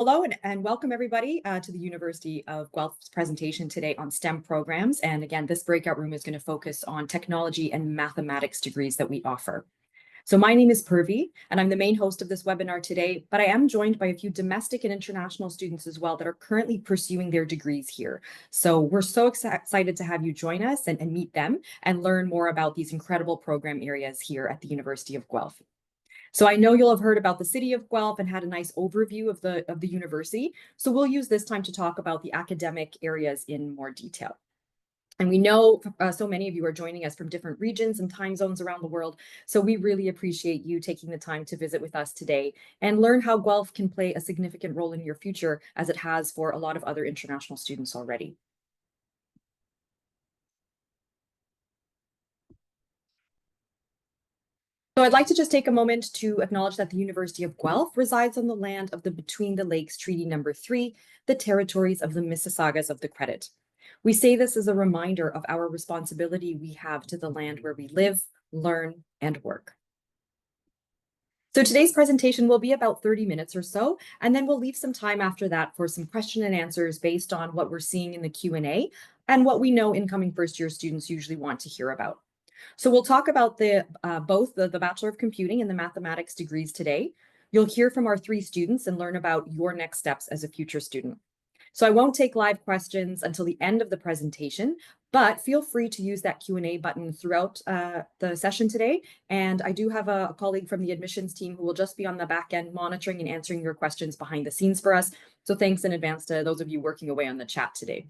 Hello and welcome everybody to the University of Guelph's presentation today on STEM programs. And again, this breakout room is going to focus on technology and mathematics degrees that we offer. So my name is Purvi, and I'm the main host of this webinar today, but I am joined by a few domestic and international students as well that are currently pursuing their degrees here. So we're so excited to have you join us and meet them and learn more about these incredible program areas here at the University of Guelph. So I know you'll have heard about the city of Guelph and had a nice overview of the university. So we'll use this time to talk about the academic areas in more detail. And we know so many of you are joining us from different regions and time zones around the world. So we really appreciate you taking the time to visit with us today and learn how Guelph can play a significant role in your future, as it has for a lot of other international students already. So I'd like to just take a moment to acknowledge that the University of Guelph resides on the land of the Between the Lakes Treaty Number 3, the territories of the Mississaugas of the Credit. We say this as a reminder of our responsibility we have to the land where we live, learn, and work. So today's presentation will be about 30 minutes or so, and then we'll leave some time after that for some question and answers based on what we're seeing in the Q&A and what we know incoming first-year students usually want to hear about. So we'll talk about both the Bachelor of Computing and the Mathematics degrees today. You'll hear from our three students and learn about your next steps as a future student. So I won't take live questions until the end of the presentation, but feel free to use that Q&A button throughout the session today. And I do have a colleague from the admissions team who will just be on the back end monitoring and answering your questions behind the scenes for us. So thanks in advance to those of you working away on the chat today.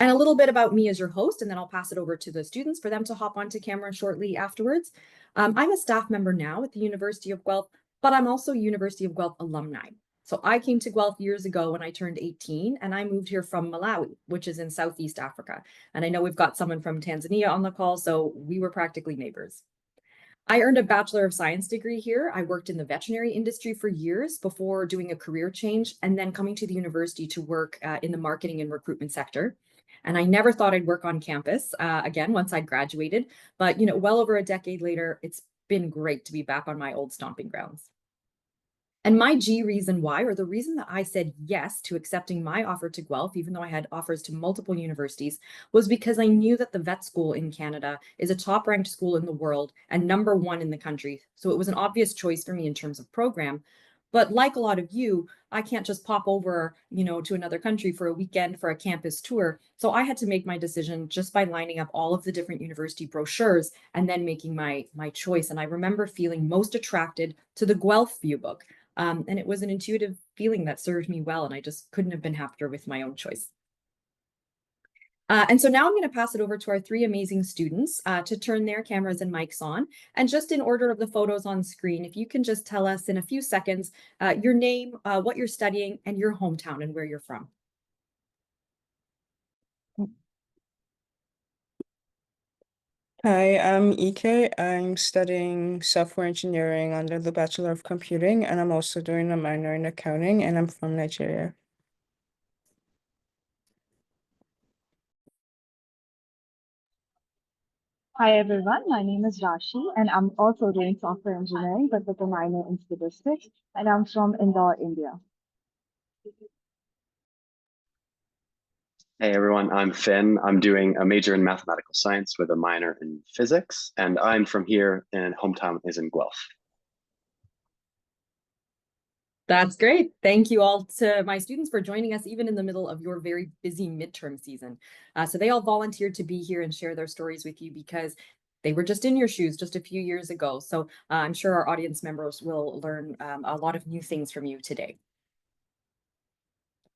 And a little bit about me as your host, and then I'll pass it over to the students for them to hop onto camera shortly afterwards. I'm a staff member now at the University of Guelph, but I'm also University of Guelph alumni. So I came to Guelph years ago when I turned 18, and I moved here from Malawi, which is in Southeast Africa. And I know we've got someone from Tanzania on the call, so we were practically neighbors. I earned a Bachelor of Science degree here. I worked in the veterinary industry for years before doing a career change and then coming to the university to work in the marketing and recruitment sector. And I never thought I'd work on campus again once I'd graduated. But, well over a decade later, it's been great to be back on my old stomping grounds. And my reason why, or the reason that I said yes to accepting my offer to Guelph, even though I had offers to multiple universities, was because I knew that the vet school in Canada is a top ranked school in the world and #1 in the country. So it was an obvious choice for me in terms of program. But like a lot of you, I can't just pop over, to another country for a weekend for a campus tour. So I had to make my decision just by lining up all of the different university brochures and then making my choice. And I remember feeling most attracted to the Guelph View book. And it was an intuitive feeling that served me well, and I just couldn't have been happier with my own choice. And so now I'm going to pass it over to our three amazing students to turn their cameras and mics on. And just in order of the photos on screen, if you can just tell us in a few seconds your name, what you're studying, and your hometown and where you're from. Hi, I'm Ike. I'm studying software engineering under the Bachelor of Computing, and I'm also doing a minor in accounting, and I'm from Nigeria. Hi everyone, my name is Rashi and I'm also doing software engineering but with a minor in statistics and I'm from Indore, India. Hey everyone, I'm Finn. I'm doing a major in mathematical science with a minor in physics, and I'm from here, and hometown is in Guelph. That's great. Thank you all to my students for joining us even in the middle of your very busy midterm season. So they all volunteered to be here and share their stories with you because they were just in your shoes just a few years ago. So I'm sure our audience members will learn a lot of new things from you today.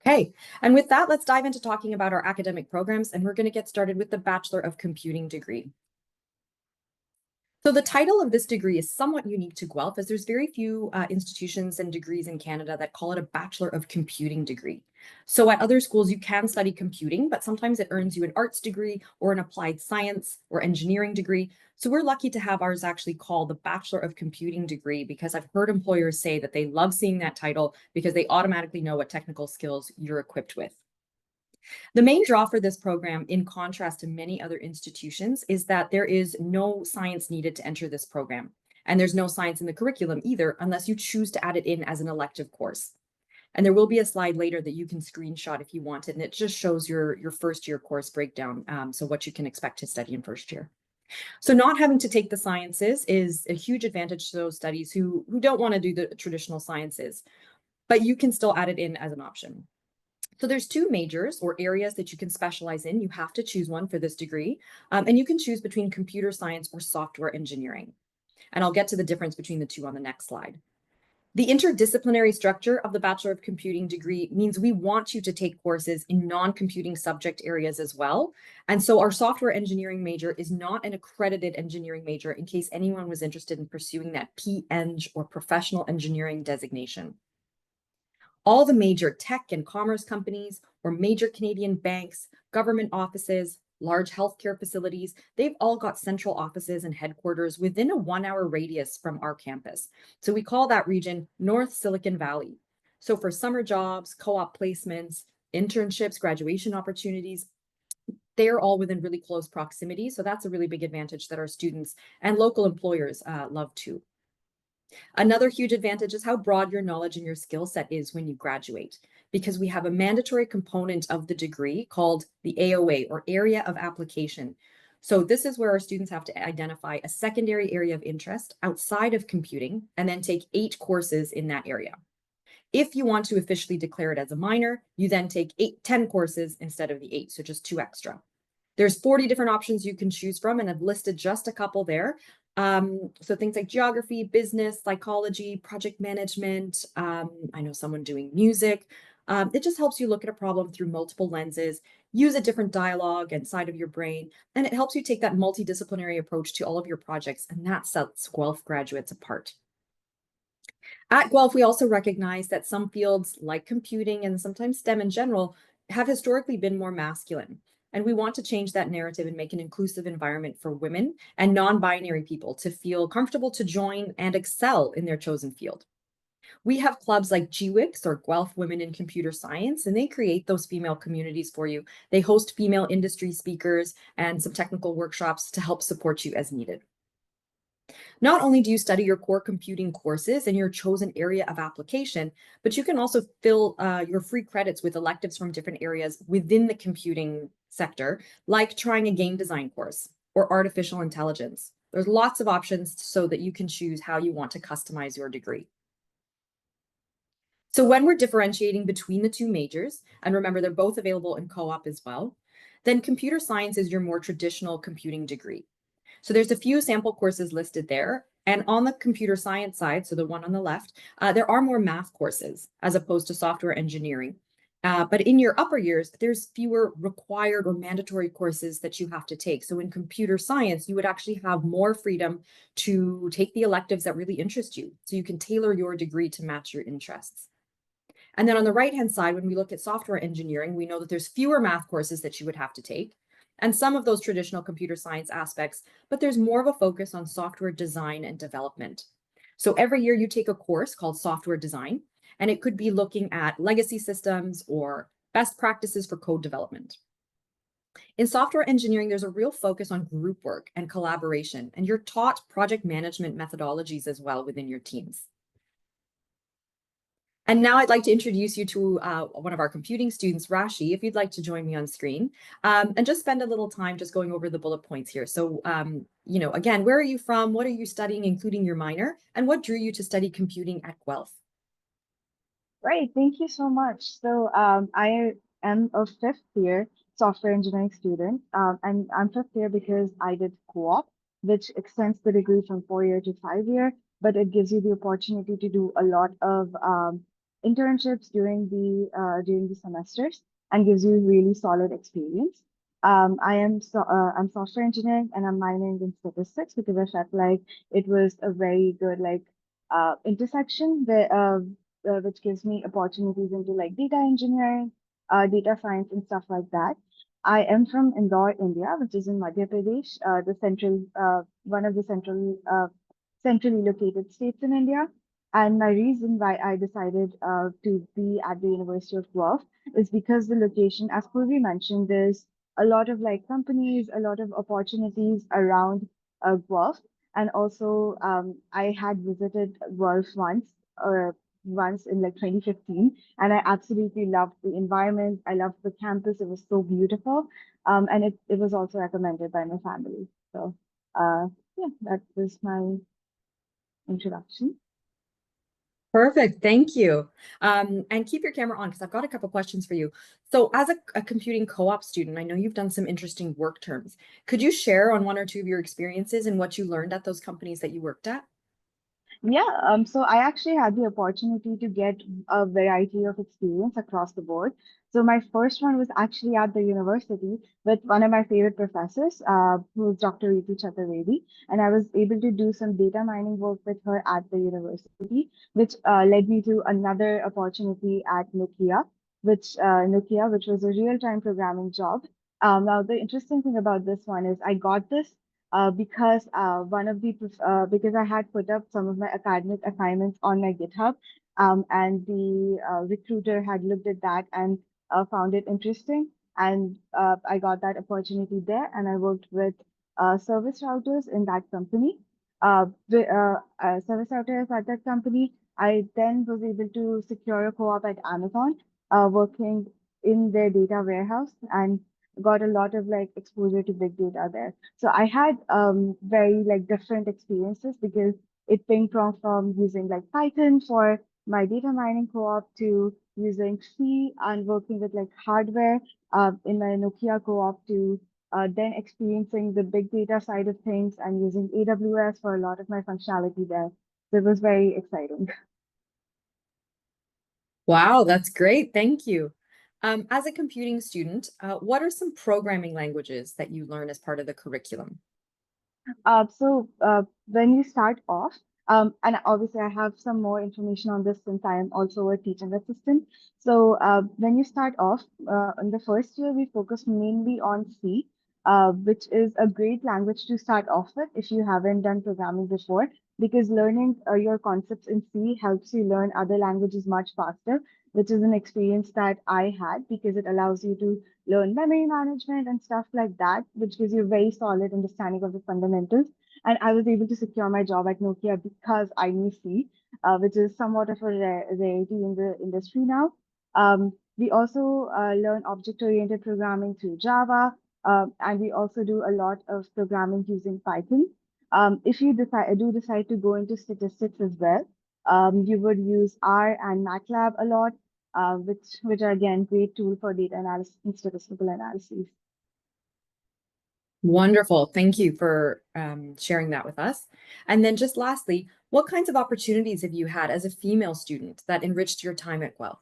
Okay, and with that, let's dive into talking about our academic programs, and we're going to get started with the Bachelor of Computing degree. So the title of this degree is somewhat unique to Guelph, as there's very few institutions and degrees in Canada that call it a Bachelor of Computing degree. So at other schools, you can study computing, but sometimes it earns you an arts degree or an applied science or engineering degree. So we're lucky to have ours actually called the Bachelor of Computing degree, because I've heard employers say that they love seeing that title because they automatically know what technical skills you're equipped with. The main draw for this program, in contrast to many other institutions, is that there is no science needed to enter this program. And there's no science in the curriculum either, unless you choose to add it in as an elective course. And there will be a slide later that you can screenshot if you want it, and it just shows your first year course breakdown, so what you can expect to study in first year. So not having to take the sciences is a huge advantage to those studies who don't want to do the traditional sciences, but you can still add it in as an option. So there's two majors or areas that you can specialize in. You have to choose one for this degree, and you can choose between computer science or software engineering. And I'll get to the difference between the two on the next slide. The interdisciplinary structure of the Bachelor of Computing degree means we want you to take courses in non-computing subject areas as well. And so our software engineering major is not an accredited engineering major, in case anyone was interested in pursuing that P-Eng or professional engineering designation. All the major tech and commerce companies or major Canadian banks, government offices, large healthcare facilities, they've all got central offices and headquarters within a 1-hour radius from our campus. So we call that region North Silicon Valley. So for summer jobs, co-op placements, internships, graduation opportunities, they're all within really close proximity. So that's a really big advantage that our students and local employers love too. Another huge advantage is how broad your knowledge and your skill set is when you graduate, because we have a mandatory component of the degree called the AOA, or Area of Application. So this is where our students have to identify a secondary area of interest outside of computing and then take 8 courses in that area. If you want to officially declare it as a minor, you then take 10 courses instead of the 8, so just 2 extra. There's 40 different options you can choose from, and I've listed just a couple there. So things like geography, business, psychology, project management. I know someone doing music. It just helps you look at a problem through multiple lenses, use a different dialogue and side of your brain, and it helps you take that multidisciplinary approach to all of your projects, and that sets Guelph graduates apart. At Guelph, we also recognize that some fields like computing and sometimes STEM in general have historically been more masculine. And we want to change that narrative and make an inclusive environment for women and non-binary people to feel comfortable to join and excel in their chosen field. We have clubs like GWICS, or Guelph Women in Computer Science, and they create those female communities for you. They host female industry speakers and some technical workshops to help support you as needed. Not only do you study your core computing courses in your chosen area of application, but you can also fill your free credits with electives from different areas within the computing sector, like trying a game design course or artificial intelligence. There's lots of options so that you can choose how you want to customize your degree. So when we're differentiating between the two majors, and remember they're both available in co-op as well, then computer science is your more traditional computing degree. So there's a few sample courses listed there. And on the computer science side, so the one on the left, there are more math courses as opposed to software engineering. But in your upper years, there's fewer required or mandatory courses that you have to take. So in computer science, you would actually have more freedom to take the electives that really interest you. So you can tailor your degree to match your interests. And then on the right-hand side, when we look at software engineering, we know that there's fewer math courses that you would have to take, and some of those traditional computer science aspects, but there's more of a focus on software design and development. So every year you take a course called software design, and it could be looking at legacy systems or best practices for code development. In software engineering, there's a real focus on group work and collaboration, and you're taught project management methodologies as well within your teams. And now I'd like to introduce you to one of our computing students, Rashi, if you'd like to join me on screen, and just spend a little time just going over the bullet points here. So, again, where are you from? What are you studying, including your minor? And what drew you to study computing at Guelph? Right, thank you so much. So I am a 5th-year software engineering student, and I'm 5th-year because I did co-op, which extends the degree from 4-year to 5-year, but it gives you the opportunity to do a lot of internships during the semesters and gives you really solid experience. I'm software engineering and I'm minoring in statistics because I felt like it was a very good intersection which gives me opportunities into like data engineering, data science, and stuff like that. I am from Indore, India, which is in Madhya Pradesh, one of the centrally located states in India. And my reason why I decided to be at the University of Guelph is because the location, as Purvi mentioned, there's a lot of like companies, a lot of opportunities around Guelph. And also, I had visited Guelph once in like 2015, and I absolutely loved the environment. I loved the campus. It was so beautiful. And it was also recommended by my family. So, yeah, that was my introduction. Perfect. Thank you. And keep your camera on because I've got a couple questions for you. So as a computing co-op student, I know you've done some interesting work terms. Could you share on one or two of your experiences and what you learned at those companies that you worked at? Yeah, so I actually had the opportunity to get a variety of experience across the board. So my first one was actually at the university with one of my favorite professors, who's Dr. Ritu Chaturvedi, and I was able to do some data mining work with her at the university, which led me to another opportunity at Nokia, which was a real-time programming job. Now the interesting thing about this one is I got this because because I had put up some of my academic assignments on my GitHub, and the recruiter had looked at that and found it interesting, and I got that opportunity there, and I worked with service routers in that company. Service routers at that company. I then was able to secure a co-op at Amazon, working in their data warehouse and got a lot of like exposure to big data there. So I had very like different experiences because it came from using like Python for my data mining co-op to using C and working with like hardware in my Nokia co-op to then experiencing the big data side of things and using AWS for a lot of my functionality there. So it was very exciting. Wow, that's great. Thank you. As a computing student, what are some programming languages that you learn as part of the curriculum? So when you start off, and obviously I have some more information on this since I am also a teaching assistant. So when you start off, in the first year, we focus mainly on C, which is a great language to start off with if you haven't done programming before, because learning your concepts in C helps you learn other languages much faster, which is an experience that I had because it allows you to learn memory management and stuff like that, which gives you a very solid understanding of the fundamentals. And I was able to secure my job at Nokia because I knew C, which is somewhat of a rarity in the industry now. We also learn object-oriented programming through Java, and we also do a lot of programming using Python. If you decide to go into statistics as well, you would use R and MATLAB a lot, which are again great tool for data analysis and statistical analysis. Wonderful. Thank you for sharing that with us. And then just lastly, what kinds of opportunities have you had as a female student that enriched your time at Guelph?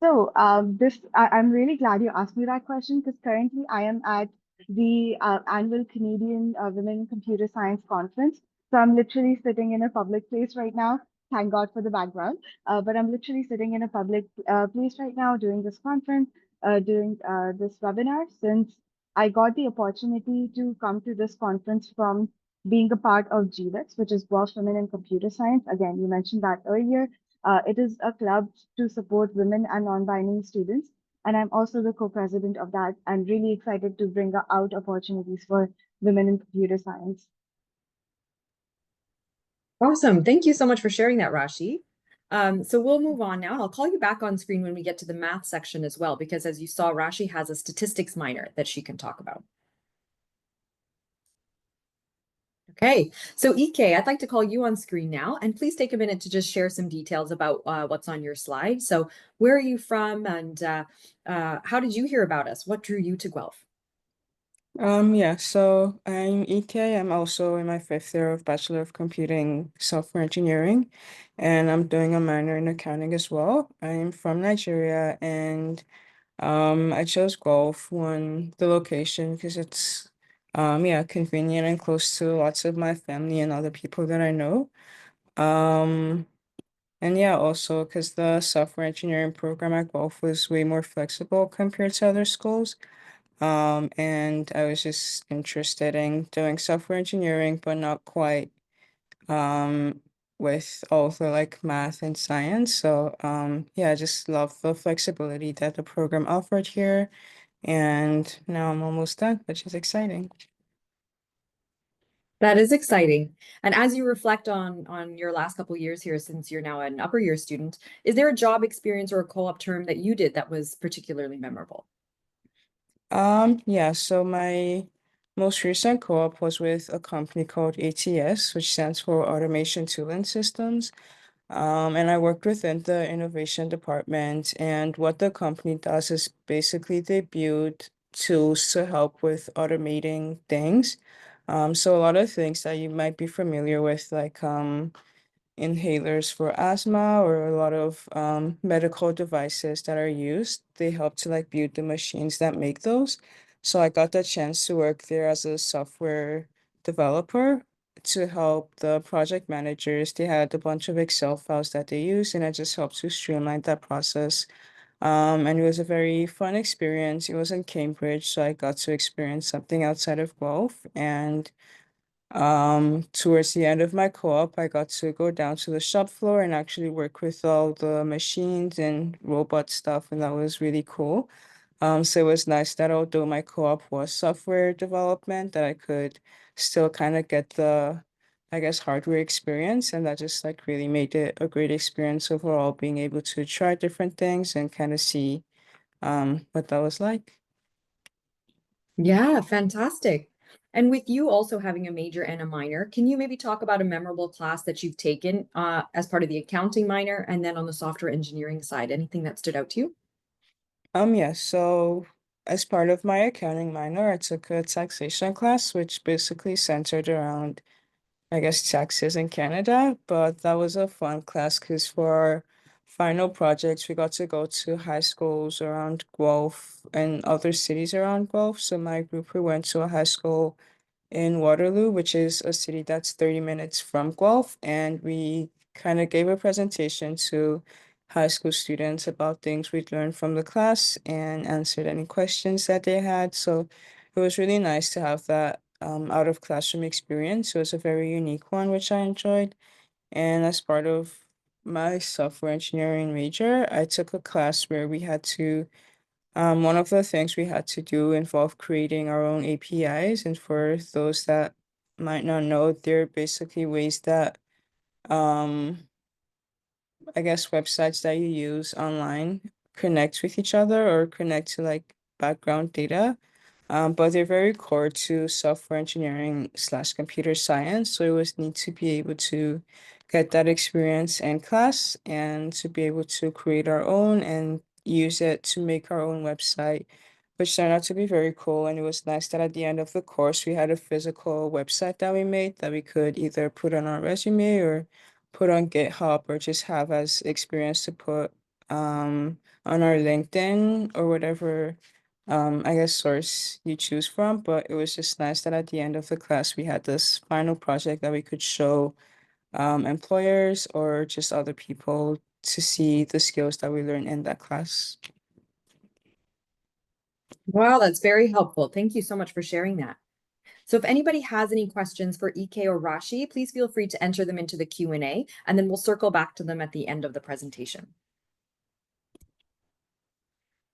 So I'm really glad you asked me that question because currently I am at the annual Canadian Women in Computer Science Conference. So I'm literally sitting in a public place right now. Thank God for the background. But I'm literally sitting in a public place right now doing this conference, doing this webinar since I got the opportunity to come to this conference from being a part of GWIX, which is Guelph Women in Computer Science. Again, you mentioned that earlier. It is a club to support women and non-binary students, and I'm also the co-president of that and really excited to bring out opportunities for women in computer science. Awesome. Thank you so much for sharing that, Rashi. So we'll move on now. I'll call you back on screen when we get to the math section as well, because as you saw, Rashi has a statistics minor that she can talk about. Okay, so EK, I'd like to call you on screen now, and please take a minute to just share some details about what's on your slide. So where are you from, and how did you hear about us? What drew you to Guelph? Yeah, so I'm EK. I'm also in my 5th year of Bachelor of Computing Software Engineering, and I'm doing a minor in accounting as well. I'm from Nigeria, and I chose Guelph, the location, because it's yeah, convenient and close to lots of my family and other people that I know. Um, and yeah, also because the software engineering program at Guelph was way more flexible compared to other schools. And I was just interested in doing software engineering, but not quite um with all the like math and science. So yeah, I just love the flexibility that the program offered here. And now I'm almost done, which is exciting. That is exciting. And as you reflect on your last couple years here, since you're now an upper year student, is there a job experience or a co-op term that you did that was particularly memorable? Yeah, so my most recent co-op was with a company called ATS, which stands for Automation Tooling Systems. And I worked within the innovation department. And what the company does is basically they build tools to help with automating things. So a lot of things that you might be familiar with, like inhalers for asthma or a lot of medical devices that are used, they help to like build the machines that make those. So I got the chance to work there as a software developer to help the project managers. They had a bunch of Excel files that they used, and I just helped to streamline that process. And it was a very fun experience. It was in Cambridge, so I got to experience something outside of Guelph. And towards the end of my co-op, I got to go down to the shop floor and actually work with all the machines and robot stuff, and that was really cool. So it was nice that although my co-op was software development, that I could still kind of get the, I guess, hardware experience, and that just like really made it a great experience overall, being able to try different things and kind of see what that was like. Yeah, fantastic. And with you also having a major and a minor, can you maybe talk about a memorable class that you've taken as part of the accounting minor and then on the software engineering side? Anything that stood out to you? Yeah, so as part of my accounting minor, I took a taxation class, which basically centered around, I guess, taxes in Canada. But that was a fun class because for our final projects, we got to go to high schools around Guelph and other cities around Guelph. So my group, we went to a high school in Waterloo, which is a city that's 30 minutes from Guelph. And we kind of gave a presentation to high school students about things we'd learned from the class and answered any questions that they had. So it was really nice to have that out of classroom experience. It was a very unique one, which I enjoyed. And as part of my software engineering major, I took a class where we had to one of the things we had to do involved creating our own APIs. And for those that might not know, they're basically ways that, um, I guess, websites that you use online connect with each other or connect to like background data. But they're very core to software engineering slash computer science. So it was neat to be able to get that experience in class and to be able to create our own and use it to make our own website, which turned out to be very cool. And it was nice that at the end of the course, we had a physical website that we made that we could either put on our resume or put on GitHub or just have as experience to put on our LinkedIn or whatever I guess source you choose from. But it was just nice that at the end of the class we had this final project that we could show employers or just other people to see the skills that we learned in that class. Wow, that's very helpful. Thank you so much for sharing that. So if anybody has any questions for EK or Rashi, please feel free to enter them into the Q&A, and then we'll circle back to them at the end of the presentation.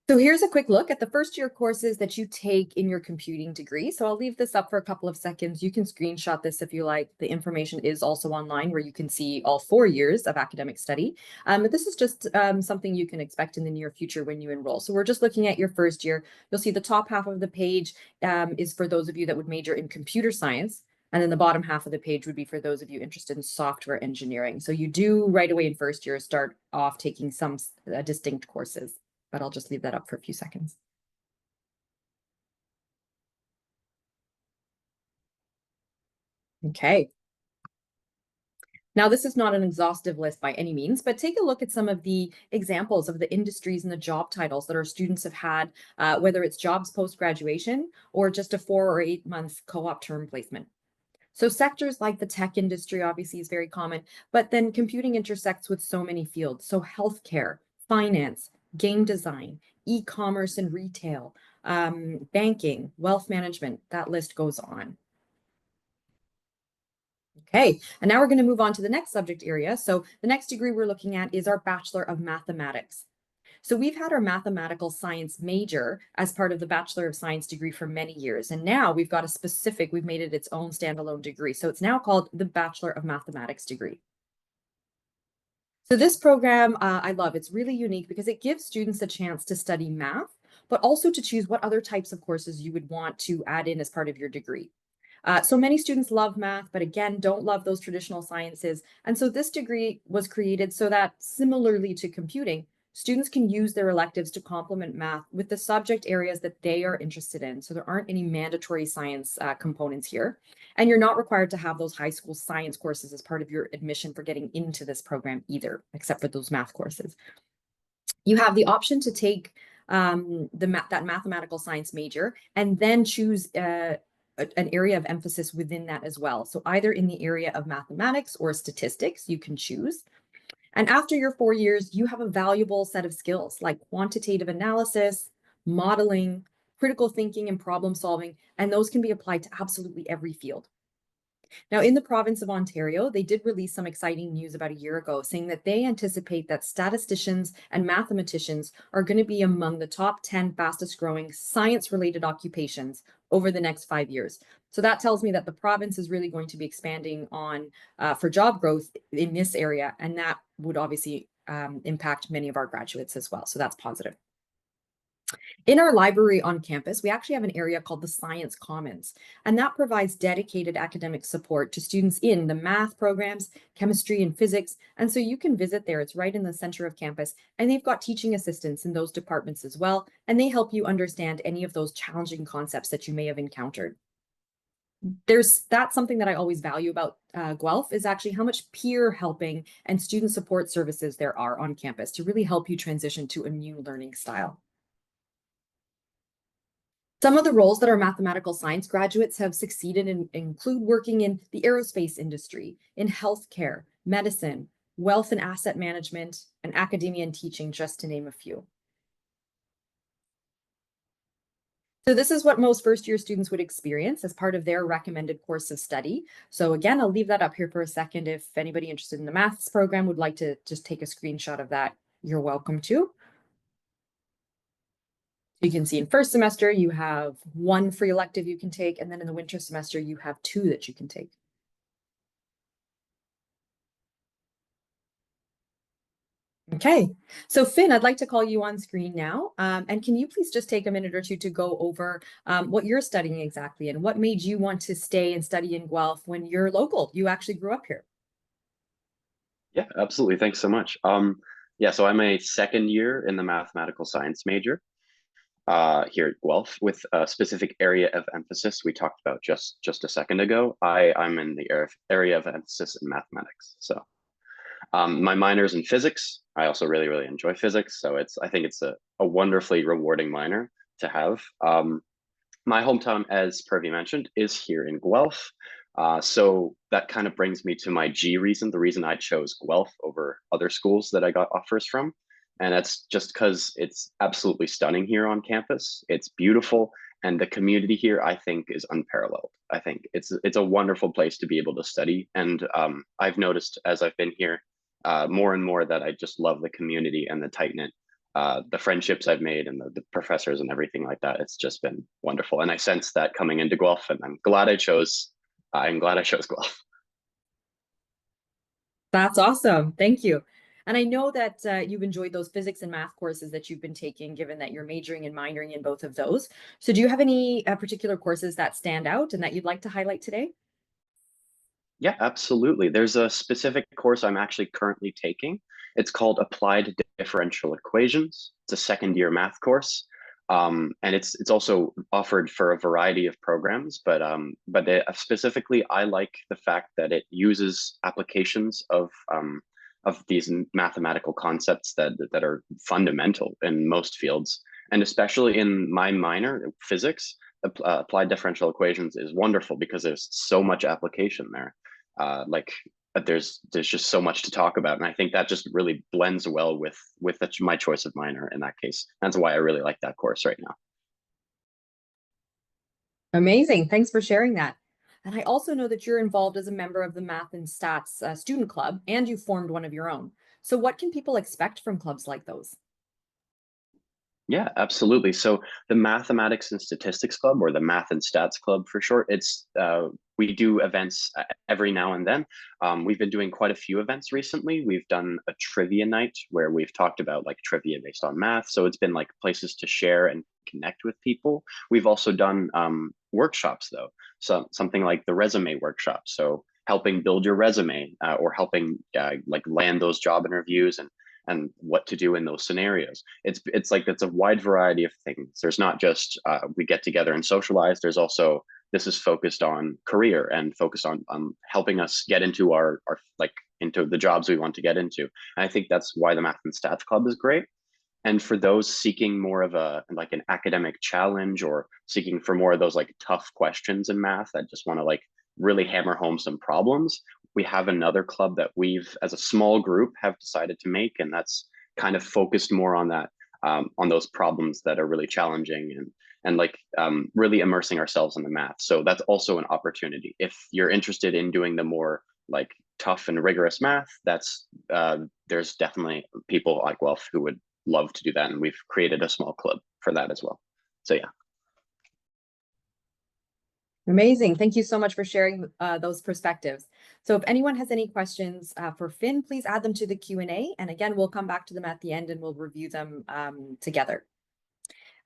So here's a quick look at the first year courses that you take in your computing degree. So I'll leave this up for a couple of seconds. You can screenshot this if you like. The information is also online where you can see all 4 years of academic study. But this is just something you can expect in the near future when you enroll. So we're just looking at your first year. You'll see the top half of the page is for those of you that would major in computer science. And then the bottom half of the page would be for those of you interested in software engineering. So you do right away in first year start off taking some distinct courses, but I'll just leave that up for a few seconds. Okay. Now, this is not an exhaustive list by any means, but take a look at some of the examples of the industries and the job titles that our students have had, whether it's jobs post-graduation or just a 4 or 8 month co-op term placement. So sectors like the tech industry obviously is very common, but then computing intersects with so many fields. So healthcare, finance, game design, e-commerce and retail, banking, wealth management, that list goes on. Okay, and now we're going to move on to the next subject area. So the next degree we're looking at is our Bachelor of Mathematics. So we've had our mathematical science major as part of the Bachelor of Science degree for many years. And now we've got we've made it its own standalone degree. So it's now called the Bachelor of Mathematics degree. So this program I love. It's really unique because it gives students a chance to study math, but also to choose what other types of courses you would want to add in as part of your degree. So many students love math, but again, don't love those traditional sciences. And so this degree was created so that, similarly to computing, students can use their electives to complement math with the subject areas that they are interested in. So there aren't any mandatory science components here. And you're not required to have those high school science courses as part of your admission for getting into this program either, except for those math courses. You have the option to take that mathematical science major and then choose an area of emphasis within that as well. So either in the area of mathematics or statistics, you can choose. And after your 4 years, you have a valuable set of skills like quantitative analysis, modeling, critical thinking, and problem solving, and those can be applied to absolutely every field. Now, in the province of Ontario, they did release some exciting news about a year ago saying that they anticipate that statisticians and mathematicians are going to be among the top 10 fastest growing science-related occupations over the next 5 years. So that tells me that the province is really going to be expanding on for job growth in this area, and that would obviously impact many of our graduates as well. So that's positive. In our library on campus, we actually have an area called the Science Commons, and that provides dedicated academic support to students in the math programs, chemistry, and physics. And so you can visit there. It's right in the center of campus, and they've got teaching assistants in those departments as well, and they help you understand any of those challenging concepts that you may have encountered. That's something that I always value about Guelph is actually how much peer helping and student support services there are on campus to really help you transition to a new learning style. Some of the roles that our mathematical science graduates have succeeded in include working in the aerospace industry, in healthcare, medicine, wealth and asset management, and academia and teaching, just to name a few. So this is what most first-year students would experience as part of their recommended course of study. So again, I'll leave that up here for a second. If anybody interested in the maths program would like to just take a screenshot of that, you're welcome to. You can see in first semester, you have 1 free elective you can take, and then in the winter semester, you have 2 that you can take. Okay, so Finn, I'd like to call you on screen now. And can you please just take a minute or two to go over what you're studying exactly and what made you want to stay and study in Guelph when you're local? You actually grew up here. Yeah, absolutely. Thanks so much. Yeah, so I'm a second year in the mathematical science major here at Guelph with a specific area of emphasis we talked about just a second ago. I'm in the area of emphasis in mathematics. So my minor's in physics. I also really enjoy physics. So I think it's a wonderfully rewarding minor to have. My hometown, as Purvi mentioned, is here in Guelph. So that kind of brings me to my G reason, the reason I chose Guelph over other schools that I got offers from. And that's just because it's absolutely stunning here on campus. It's beautiful. And the community here, I think, is unparalleled. I think it's a wonderful place to be able to study. And I've noticed as I've been here more and more that I just love the community and the tight-knit the friendships I've made and the professors and everything like that. It's just been wonderful. And I sense that coming into Guelph, and I'm glad I chose Guelph. That's awesome. Thank you. And I know that you've enjoyed those physics and math courses that you've been taking, given that you're majoring and minoring in both of those. So do you have any particular courses that stand out and that you'd like to highlight today? Yeah, absolutely. There's a specific course I'm actually currently taking. It's called Applied Differential Equations. It's a second year math course. And it's also offered for a variety of programs, but specifically, I like the fact that it uses applications of these mathematical concepts that are fundamental in most fields, and especially in my minor, physics. Applied differential equations is wonderful because there's so much application there. There's just so much to talk about, and I think that just really blends well with my choice of minor in that case. That's why I really like that course right now. Amazing. Thanks for sharing that. And I also know that you're involved as a member of the Math and Stats student club, and you formed one of your own. So what can people expect from clubs like those? Yeah, absolutely. So the Mathematics and Statistics Club, or the Math and Stats Club for short, it's we do events every now and then. We've been doing quite a few events recently. We've done a trivia night where we've talked about like trivia based on math. So it's been like places to share and connect with people. We've also done workshops though. So something like the resume workshop. So helping build your resume or helping like land those job interviews and what to do in those scenarios. It's like it's a wide variety of things. There's not just we get together and socialize. There's also this is focused on career and focused on helping us get into our like into the jobs we want to get into. And I think that's why the Math and Stats Club is great. And for those seeking more of a like an academic challenge or seeking for more of those like tough questions in math that just want to like really hammer home some problems, we have another club that we've as a small group have decided to make, and that's kind of focused more on that on those problems that are really challenging and like really immersing ourselves in the math. So that's also an opportunity if you're interested in doing the more like tough and rigorous math. That's there's definitely people like Guelph who would love to do that, and we've created a small club for that as well. So yeah. Amazing. Thank you so much for sharing those perspectives. So if anyone has any questions for Finn, please add them to the Q&A. And again, we'll come back to them at the end and we'll review them together.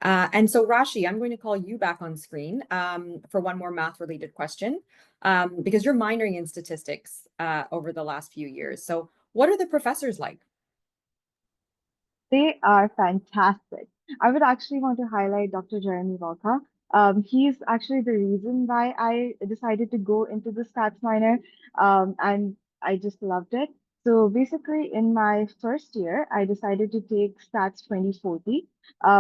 And so Rashi, I'm going to call you back on screen for one more math related question because you're minoring in statistics over the last few years. So what are the professors like? They are fantastic. I would actually want to highlight Dr. Jeremy Walker. He's actually the reason why I decided to go into the stats minor, and I just loved it. So basically, in my first year, I decided to take Stats 2040,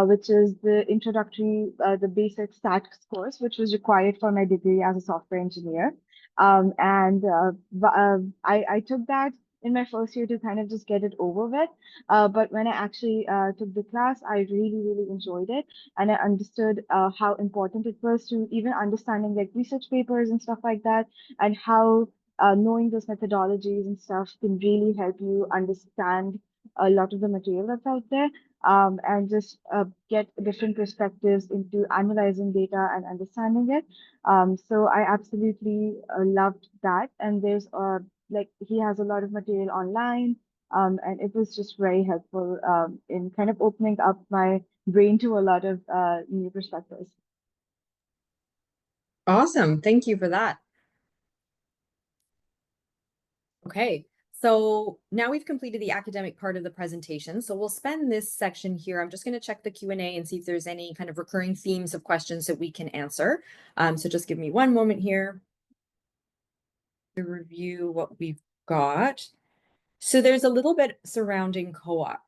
which is the introductory, the basic stats course, which was required for my degree as a software engineer. I took that in my first year to kind of just get it over with. But when I actually took the class, I really, really enjoyed it. And I understood how important it was to even understanding like research papers and stuff like that, and how knowing those methodologies and stuff can really help you understand a lot of the material that's out there. And just get different perspectives into analyzing data and understanding it. So I absolutely loved that. And there's like he has a lot of material online, and it was just very helpful in kind of opening up my brain to a lot of new perspectives. Awesome. Thank you for that. Okay, so now we've completed the academic part of the presentation. So we'll spend this section here. I'm just going to check the Q&A and see if there's any kind of recurring themes of questions that we can answer. So just give me one moment here to review what we've got. So there's a little bit surrounding co-op.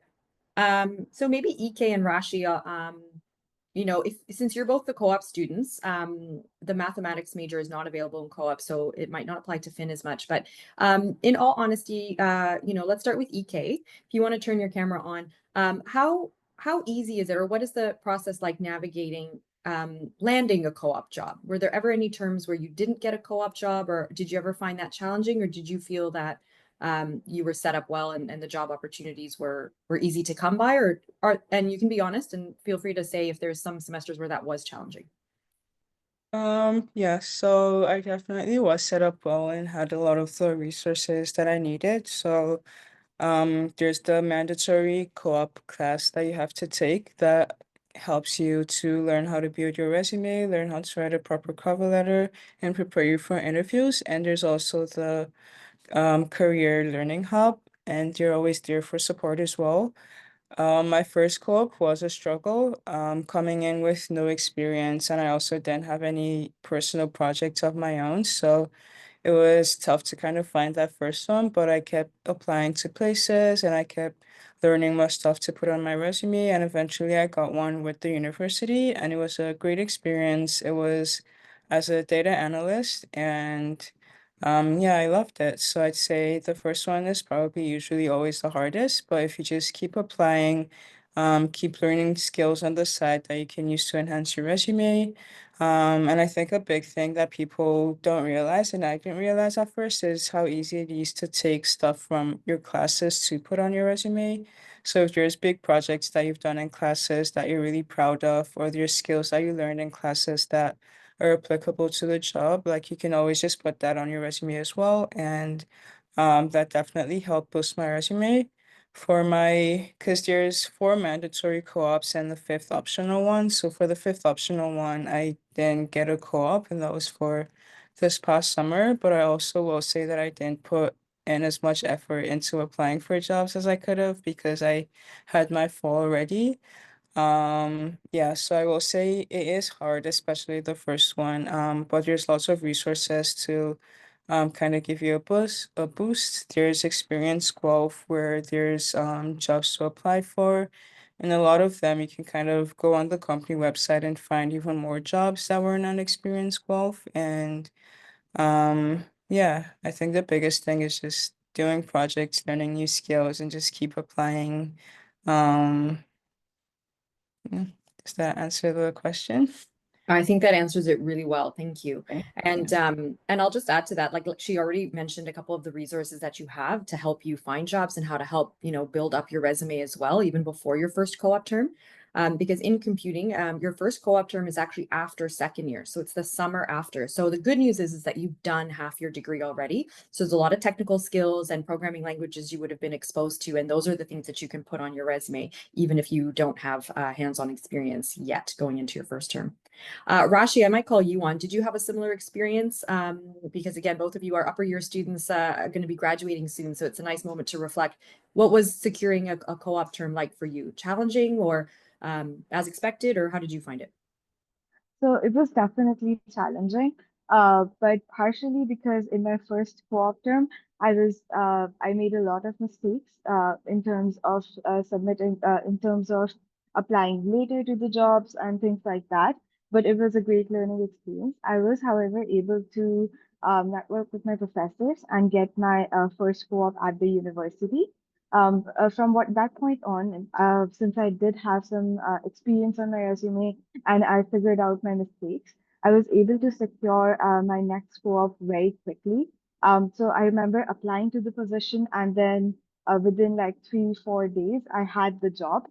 So maybe EK and Rashi, you know, if since you're both the co-op students, the mathematics major is not available in co-op, so it might not apply to Finn as much. But in all honesty, you know, let's start with EK. If you want to turn your camera on, how easy is it, or what is the process like navigating landing a co-op job? Were there ever any terms where you didn't get a co-op job, or did you ever find that challenging, or did you feel that you were set up well and the job opportunities were easy to come by, or and you can be honest and feel free to say if there's some semesters where that was challenging. Yeah, so I definitely was set up well and had a lot of the resources that I needed. So there's the mandatory co-op class that you have to take that helps you to learn how to build your resume, learn how to write a proper cover letter, and prepare you for interviews. And there's also the career learning hub, and you're always there for support as well. My first co-op was a struggle, coming in with no experience, and I also didn't have any personal projects of my own. So it was tough to kind of find that first one, but I kept applying to places and I kept learning more stuff to put on my resume. And eventually I got one with the university, and it was a great experience. It was as a data analyst, and yeah, I loved it. So I'd say the first one is probably usually always the hardest, but if you just keep applying, keep learning skills on the side that you can use to enhance your resume. And I think a big thing that people don't realize, and I didn't realize at first, is how easy it is to take stuff from your classes to put on your resume. So if there's big projects that you've done in classes that you're really proud of, or there's skills that you learned in classes that are applicable to the job, like you can always just put that on your resume as well. And that definitely helped boost my resume for my, because there's 4 mandatory co-ops and the 5th optional one. So for the 5th optional one, I didn't get a co-op, and that was for this past summer. But I also will say that I didn't put in as much effort into applying for jobs as I could have, because I had my fall already. Yeah, so I will say it is hard, especially the first one. But there's lots of resources to kind of give you a boost. There's Experience Guelph, where there's jobs to apply for. And a lot of them you can kind of go on the company website and find even more jobs that were on Experience Guelph. And yeah, I think the biggest thing is just doing projects, learning new skills, and just keep applying. Um yeah. Does that answer the question? I think that answers it really well. Thank you. Okay. And I'll just add to that, like she already mentioned a couple of the resources that you have to help you find jobs and how to help, build up your resume as well, even before your first co-op term. Because in computing, your first co-op term is actually after second year. So it's the summer after. So the good news is that you've done half your degree already. So there's a lot of technical skills and programming languages you would have been exposed to. And those are the things that you can put on your resume, even if you don't have hands-on experience yet going into your first term. Rashi, I might call you on. Did you have a similar experience? Because again, both of you are upper year students, are going to be graduating soon. So it's a nice moment to reflect. What was securing a co-op term like for you? Challenging or as expected, or how did you find it? So it was definitely challenging, but partially because in my first co-op term, I made a lot of mistakes in terms of in terms of applying later to the jobs and things like that. But it was a great learning experience. I was, however, able to network with my professors and get my first co-op at the university. From what that point on, since I did have some experience on my resume and I figured out my mistakes, I was able to secure my next co-op very quickly. So I remember applying to the position, and then within like 3, 4 days, I had the job,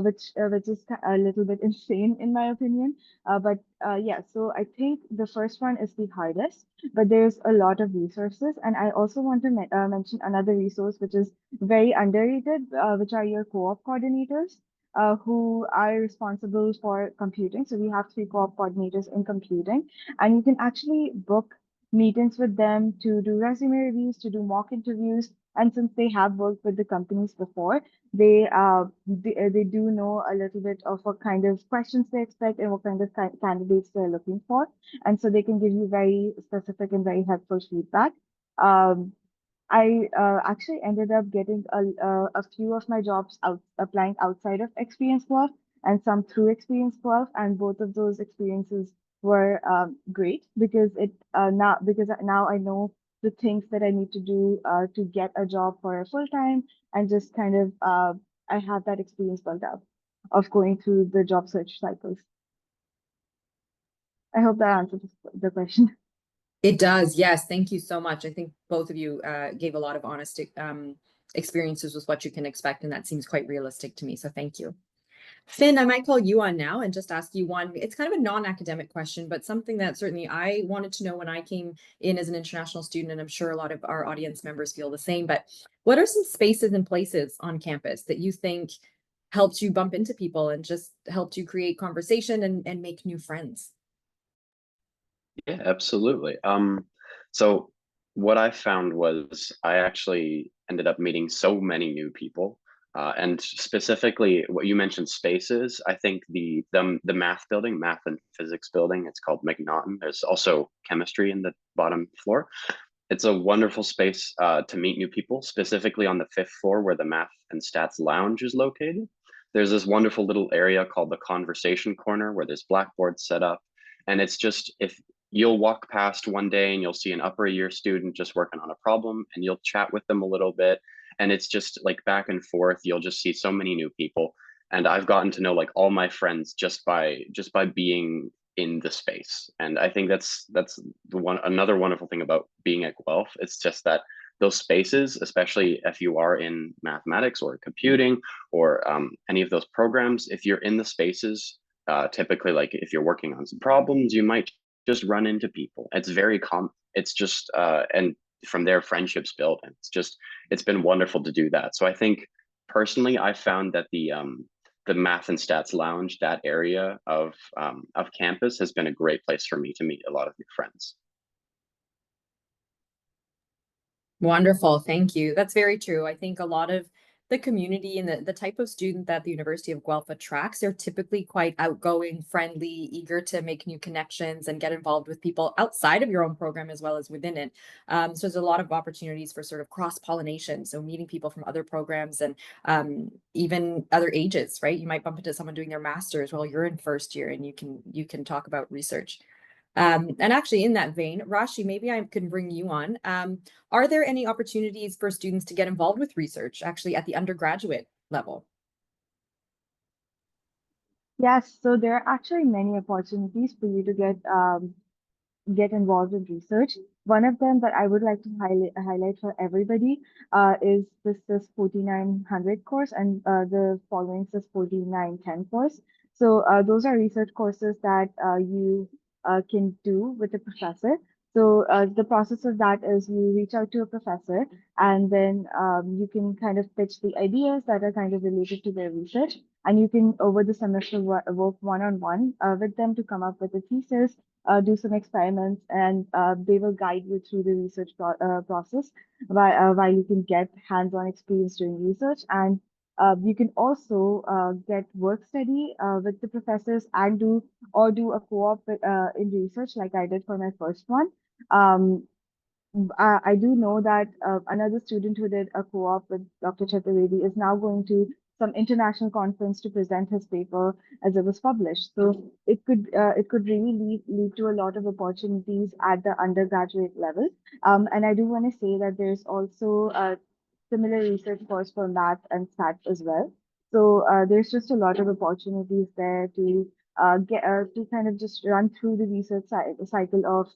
which is a little bit insane in my opinion. But yeah, so I think the first one is the hardest, but there's a lot of resources, and I also want to mention another resource which is very underrated, which are your co-op coordinators who are responsible for computing. So we have 3 co-op coordinators in computing, and you can actually book meetings with them to do resume reviews, to do mock interviews. And since they have worked with the companies before, they do know a little bit of what kind of questions they expect and what kind of candidates they're looking for, and so they can give you very specific and very helpful feedback. Um, I actually ended up getting a few of my jobs applying outside of Experience Guelph and some through Experience Guelph, and both of those experiences were great because now I know the things that I need to do to get a job for a full time, and just kind of I have that experience built up of going through the job search cycles. I hope that answers the question. It does. Yes. Thank you so much. I think both of you gave a lot of honest experiences with what you can expect, and that seems quite realistic to me. So thank you. Finn, I might call you on now and just ask you one. It's kind of a non-academic question, but something that certainly I wanted to know when I came in as an international student, and I'm sure a lot of our audience members feel the same. But what are some spaces and places on campus that you think helped you bump into people and just helped you create conversation and make new friends? Yeah, absolutely. So what I found was I actually ended up meeting so many new people. And specifically what you mentioned spaces, I think the math building, math and physics building, it's called McNaughton. There's also chemistry in the bottom floor. It's a wonderful space to meet new people, specifically on the 5th floor where the math and stats lounge is located. There's this wonderful little area called the conversation corner where there's blackboards set up. And it's just, if you'll walk past one day and you'll see an upper year student just working on a problem, and you'll chat with them a little bit. And it's just like back and forth. You'll just see so many new people. And I've gotten to know like all my friends just by being in the space. And I think that's another wonderful thing about being at Guelph. It's just that those spaces, especially if you are in mathematics or computing or any of those programs, if you're in the spaces, typically like if you're working on some problems, you might just run into people. It's very common. It's just and from there friendships build, and it's been wonderful to do that. So I think personally I found that the Math and Stats Lounge, that area of campus, has been a great place for me to meet a lot of new friends. Wonderful. Thank you. That's very true. I think a lot of the community and the type of student that the University of Guelph attracts, they're typically quite outgoing, friendly, eager to make new connections and get involved with people outside of your own program as well as within it. So there's a lot of opportunities for sort of cross-pollination. So meeting people from other programs and even other ages, right? You might bump into someone doing their master's while you're in first year, and you can talk about research. And actually, in that vein, Rashi, maybe I can bring you on. Are there any opportunities for students to get involved with research, actually, at the undergraduate level? Yes, so there are actually many opportunities for you to get involved in research. One of them that I would like to highlight for everybody is the CIS 4900 course and the following CIS 4910 course. So those are research courses that you can do with a professor. So the process of that is you reach out to a professor, and then you can kind of pitch the ideas that are kind of related to their research, and you can over the semester work one-on-one with them to come up with a thesis, do some experiments, and they will guide you through the research process while you can get hands-on experience doing research. And you can also get work study with the professors and do a co-op in research like I did for my first one. Um, I do know that another student who did a co-op with Dr. Chaturvedi is now going to some international conference to present his paper as it was published. So it could really lead to a lot of opportunities at the undergraduate level. And I do want to say that there's also a similar research course for math and stats as well. So there's just a lot of opportunities there to get to kind of just run through the research cycle of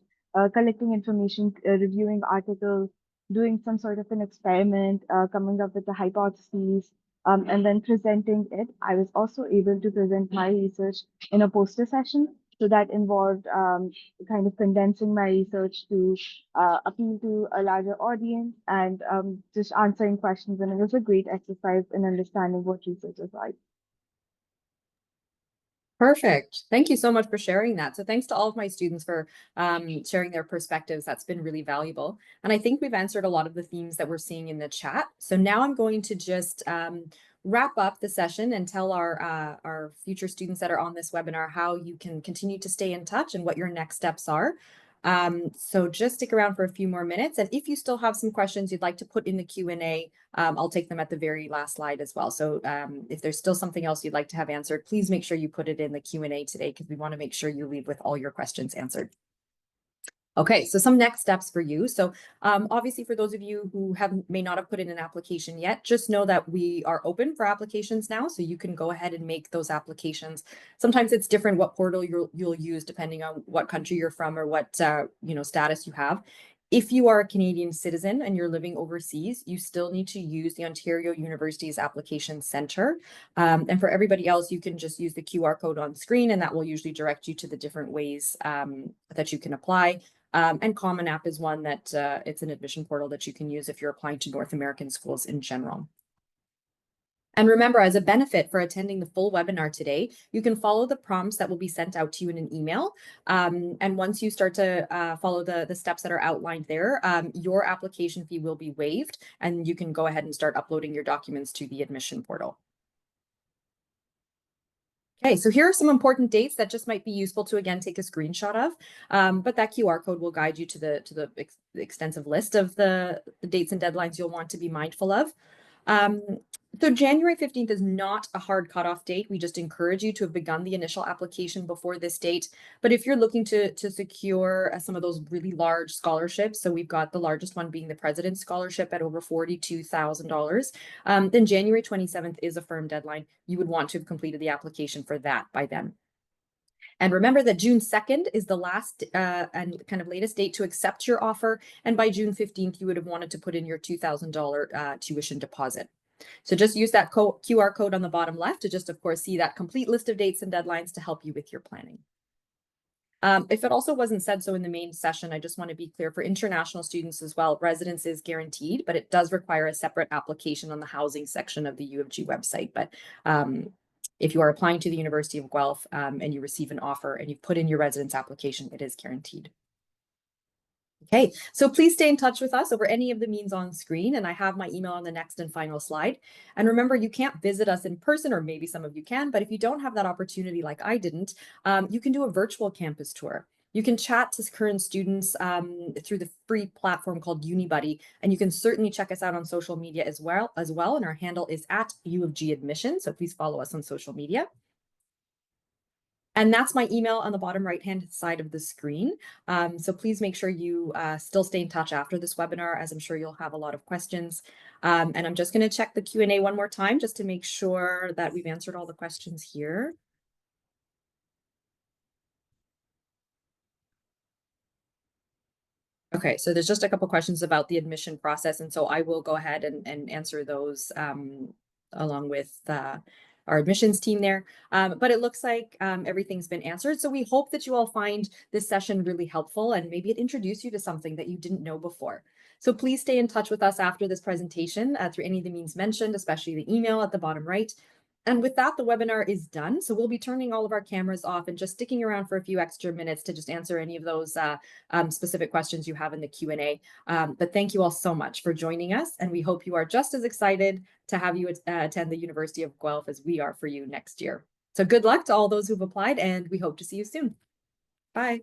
collecting information, reviewing articles, doing some sort of an experiment, coming up with the hypotheses, and then presenting it. I was also able to present my research in a poster session. So that involved kind of condensing my research to appeal to a larger audience and just answering questions. And it was a great exercise in understanding what research is like. Perfect. Thank you so much for sharing that. So thanks to all of my students for sharing their perspectives. That's been really valuable. And I think we've answered a lot of the themes that we're seeing in the chat. So now I'm going to just wrap up the session and tell our future students that are on this webinar how you can continue to stay in touch and what your next steps are. So just stick around for a few more minutes. And if you still have some questions you'd like to put in the Q&A, I'll take them at the very last slide as well. So if there's still something else you'd like to have answered, please make sure you put it in the Q&A today, because we want to make sure you leave with all your questions answered. Okay, so some next steps for you. So obviously, for those of you who may not have put in an application yet, just know that we are open for applications now. So you can go ahead and make those applications. Sometimes it's different what portal you'll use depending on what country you're from or what status you have. If you are a Canadian citizen and you're living overseas, you still need to use the Ontario University's Application Center. And for everybody else, you can just use the QR code on screen, and that will usually direct you to the different ways that you can apply. And Common App is one that it's an admission portal that you can use if you're applying to North American schools in general. And remember, as a benefit for attending the full webinar today, you can follow the prompts that will be sent out to you in an email. And once you start to follow the steps that are outlined there, your application fee will be waived, and you can go ahead and start uploading your documents to the admission portal. Okay, so here are some important dates that just might be useful to, again, take a screenshot of. But that QR code will guide you to the extensive list of the dates and deadlines you'll want to be mindful of. So January 15th is not a hard cutoff date. We just encourage you to have begun the initial application before this date. But if you're looking to secure some of those really large scholarships, so we've got the largest one being the President's Scholarship at over $42,000, then January 27th is a firm deadline. You would want to have completed the application for that by then. And remember that June 2nd is the last and kind of latest date to accept your offer. And by June 15th, you would have wanted to put in your $2,000 tuition deposit. So just use that QR code on the bottom left to just, of course, see that complete list of dates and deadlines to help you with your planning. If it also wasn't said so in the main session, I just want to be clear for international students as well, residence is guaranteed, but it does require a separate application on the housing section of the U of G website. But if you are applying to the University of Guelph and you receive an offer and you've put in your residence application, it is guaranteed. Okay, so please stay in touch with us over any of the means on screen, and I have my email on the next and final slide. And remember, you can't visit us in person, or maybe some of you can, but if you don't have that opportunity like I didn't, you can do a virtual campus tour. You can chat to current students through the free platform called UniBuddy, and you can certainly check us out on social media as well. And our handle is @UofGadmission, so please follow us on social media. And that's my email on the bottom right-hand side of the screen. So please make sure you still stay in touch after this webinar, as I'm sure you'll have a lot of questions. And I'm just going to check the Q&A one more time just to make sure that we've answered all the questions here. Okay, so there's just a couple questions about the admission process, and so I will go ahead and answer those along with our admissions team there. But it looks like everything's been answered. So we hope that you all find this session really helpful and maybe it introduced you to something that you didn't know before. So please stay in touch with us after this presentation through any of the means mentioned, especially the email at the bottom right. And with that, the webinar is done. So we'll be turning all of our cameras off and just sticking around for a few extra minutes to just answer any of those specific questions you have in the Q&A. But thank you all so much for joining us. And we hope you are just as excited to have you attend the University of Guelph as we are for you next year. So good luck to all those who've applied, and we hope to see you soon. Bye.